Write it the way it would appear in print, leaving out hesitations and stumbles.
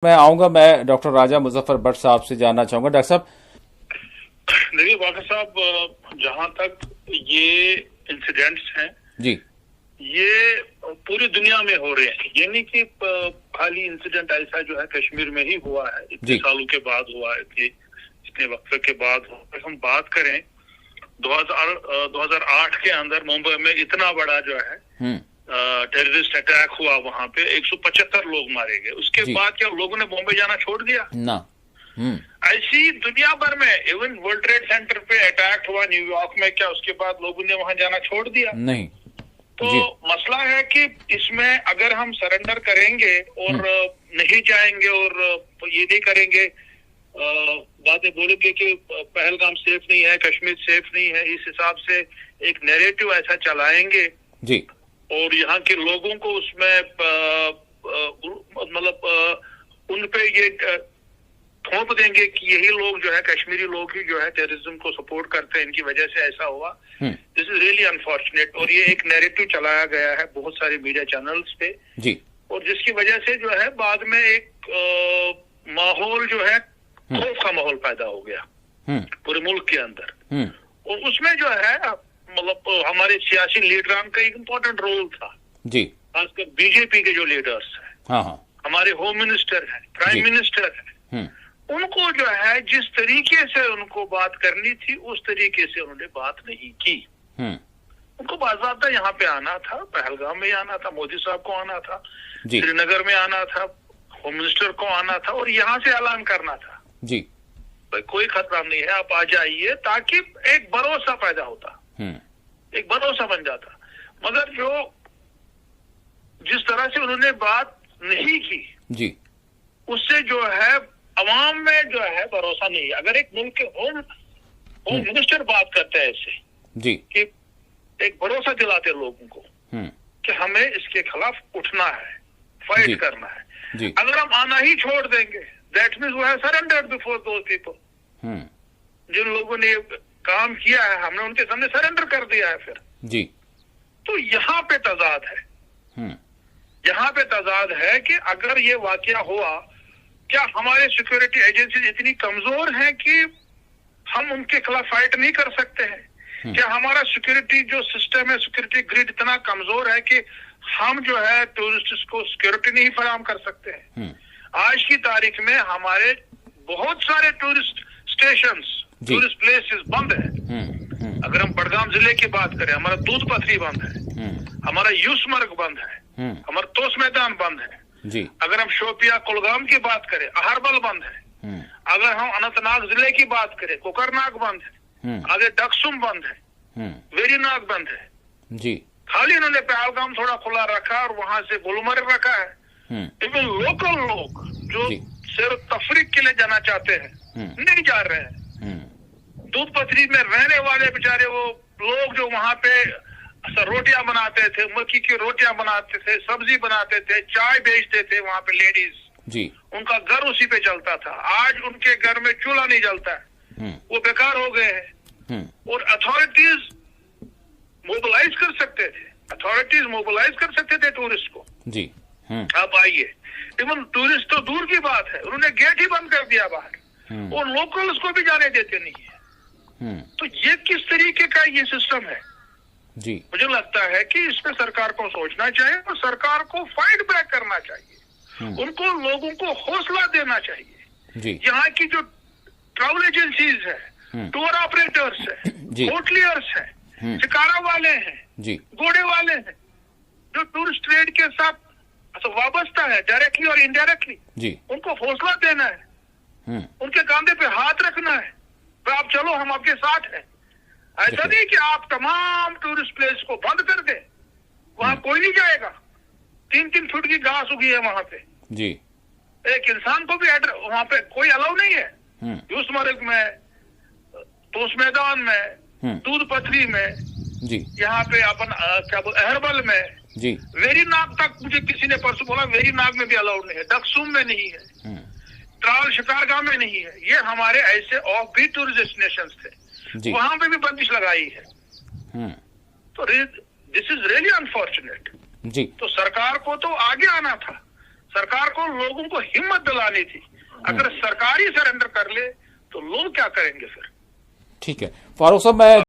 मैं डॉक्टर राजा मुजफ्फर भट्ट साहब से जानना चाहूंगा। डॉक्टर साहब, देखिए वाक़िर साहब, जहां तक ये इंसिडेंट्स हैं जी, ये पूरी दुनिया में हो रहे हैं। ये नहीं कि खाली इंसिडेंट ऐसा जो है कश्मीर में ही हुआ है, इतने सालों के बाद हुआ है कि इतने वक्त के बाद हुआ। अगर हम बात करें 2008 के अंदर मुंबई में इतना बड़ा जो है टेररिस्ट अटैक हुआ, वहां पे 175 लोग मारे गए। उसके बाद क्या लोगों ने बॉम्बे जाना छोड़ दिया? ना। ऐसी दुनिया भर में इवन वर्ल्ड ट्रेड सेंटर पे अटैक हुआ न्यूयॉर्क में, क्या उसके बाद लोगों ने वहां जाना छोड़ दिया? नहीं। तो मसला है कि इसमें अगर हम सरेंडर करेंगे और नहीं जाएंगे और ये नहीं करेंगे, बातें बोलेंगे कि पहलगाम सेफ नहीं है, कश्मीर सेफ नहीं है, इस हिसाब से एक नैरेटिव ऐसा चलाएंगे जी, और यहाँ के लोगों को उसमें मतलब उन पे ये थोप देंगे कि यही लोग जो है, कश्मीरी लोग ही जो है टेररिज्म को सपोर्ट करते हैं, इनकी वजह से ऐसा हुआ। This is really unfortunate. और ये एक नैरेटिव चलाया गया है बहुत सारे मीडिया चैनल्स पे जी, और जिसकी वजह से जो है बाद में एक माहौल जो है खौफ का माहौल पैदा हो गया पूरे मुल्क के अंदर। और उसमें जो है मतलब हमारे सियासी लीडरान का एक इम्पोर्टेंट रोल था जी, खासकर बीजेपी के जो लीडर्स हैं, हाँ, हमारे होम मिनिस्टर हैं, प्राइम मिनिस्टर हैं, उनको जो है जिस तरीके से उनको बात करनी थी उस तरीके से उन्होंने बात नहीं की। उनको बाज़ाब्ता यहाँ पे आना था, पहलगाम में आना था, मोदी साहब को आना था, श्रीनगर में आना था, होम मिनिस्टर को आना था और यहाँ से ऐलान करना था जी, भाई कोई खतरा नहीं है, आप आ जाइए, ताकि एक भरोसा पैदा होता, एक भरोसा बन जाता। मगर जो जिस तरह से उन्होंने बात नहीं की जी, उससे जो है अवाम में जो है भरोसा नहीं है। अगर एक मुल्क के होम मिनिस्टर बात करते हैं ऐसे जी, कि एक भरोसा दिलाते लोगों को कि हमें इसके खिलाफ उठना है, फाइट करना है जी, अगर हम आना ही छोड़ देंगे, that means we have surrendered before those people. जिन लोगों ने काम किया है हमने उनके सामने सरेंडर कर दिया है फिर जी। तो यहाँ पे तजाद है, यहाँ पे तजाद है कि अगर ये वाकया हुआ, क्या हमारे सिक्योरिटी एजेंसीज इतनी कमजोर हैं कि हम उनके खिलाफ फाइट नहीं कर सकते हैं? क्या हमारा सिक्योरिटी जो सिस्टम है, सिक्योरिटी ग्रिड इतना कमजोर है कि हम जो है टूरिस्ट को सिक्योरिटी नहीं फराहम कर सकते हैं? आज की तारीख में हमारे बहुत सारे टूरिस्ट स्टेशंस, टूरिस्ट प्लेसेस बंद है। अगर हम बड़गाम जिले की बात करें, हमारा दूध पथरी बंद है, हमारा यूसमर्ग बंद है, हमारा तोस मैदान बंद है जी। अगर हम शोपिया कुलगाम की बात करें, अहरबल बंद है। अगर हम अनंतनाग जिले की बात करें, कोकरनाग बंद है, आगे डकसुम बंद है, वेरीनाग बंद है जी। खाली इन्होंने पहलगाम थोड़ा खुला रखा और वहां से गुलमर्ग रखा है। इवन लोकल लोग जो सिर्फ तफरीक के लिए जाना चाहते हैं नहीं जा रहे हैं। दूध पथरी में रहने वाले बेचारे वो लोग जो वहां पे रोटियां बनाते थे, मक्की की रोटियां बनाते थे, सब्जी बनाते थे, चाय बेचते थे वहां पे लेडीज जी, उनका घर उसी पे चलता था। आज उनके घर में चूल्हा नहीं जलता है, वो बेकार हो गए हैं। और अथॉरिटीज मोबिलाइज कर सकते थे, अथॉरिटीज मोबिलाइज कर सकते थे टूरिस्ट को जी। आप आइए। इवन टूरिस्ट तो दूर की बात है, उन्होंने गेट ही बंद कर दिया बाहर और लोकल्स को भी जाने देते नहीं है। तो ये किस तरीके का ये सिस्टम है जी? मुझे लगता है कि इस पे सरकार को सोचना चाहिए और सरकार को फाइट बैक करना चाहिए, उनको लोगों को हौसला देना चाहिए जी। यहाँ की जो ट्रैवल एजेंसीज है, टूर ऑपरेटर्स है, होटलियर्स है, शिकारा वाले हैं जी, घोड़े वाले हैं, जो टूरिस्ट ट्रेड के साथ वाबस्ता है डायरेक्टली और इनडायरेक्टली जी, उनको हौसला देना है, उनके कांधे पे हाथ रखना है, तो आप चलो हम आपके साथ हैं। ऐसा नहीं कि आप तमाम टूरिस्ट प्लेस को बंद कर दें, वहां कोई नहीं जाएगा। 3-3 फुट की घास उगी है वहां पे जी, एक इंसान को भी वहां पे कोई अलाउ नहीं है। यूसमर्ग में, तोस मैदान में, दूध पथरी में जी, यहाँ पे अपन क्या बोल अहरबल में जी, वेरीनाग तक मुझे किसी ने परसों बोला वेरीनाग में भी अलाउड नहीं है, डकसुम में नहीं है, त्राल शिकारगाह में नहीं है। ये हमारे ऐसे ऑफ बीट टूरिस्ट डेस्टिनेशंस थे, वहां पे भी बंदिश लगाई है। तो दिस इज रियली अनफॉर्चुनेट जी। तो सरकार को तो आगे आना था, सरकार को लोगों को हिम्मत दिलानी थी। अगर सरकार ही सरेंडर कर ले तो लोग क्या करेंगे फिर? ठीक है फारूक साहब, मैं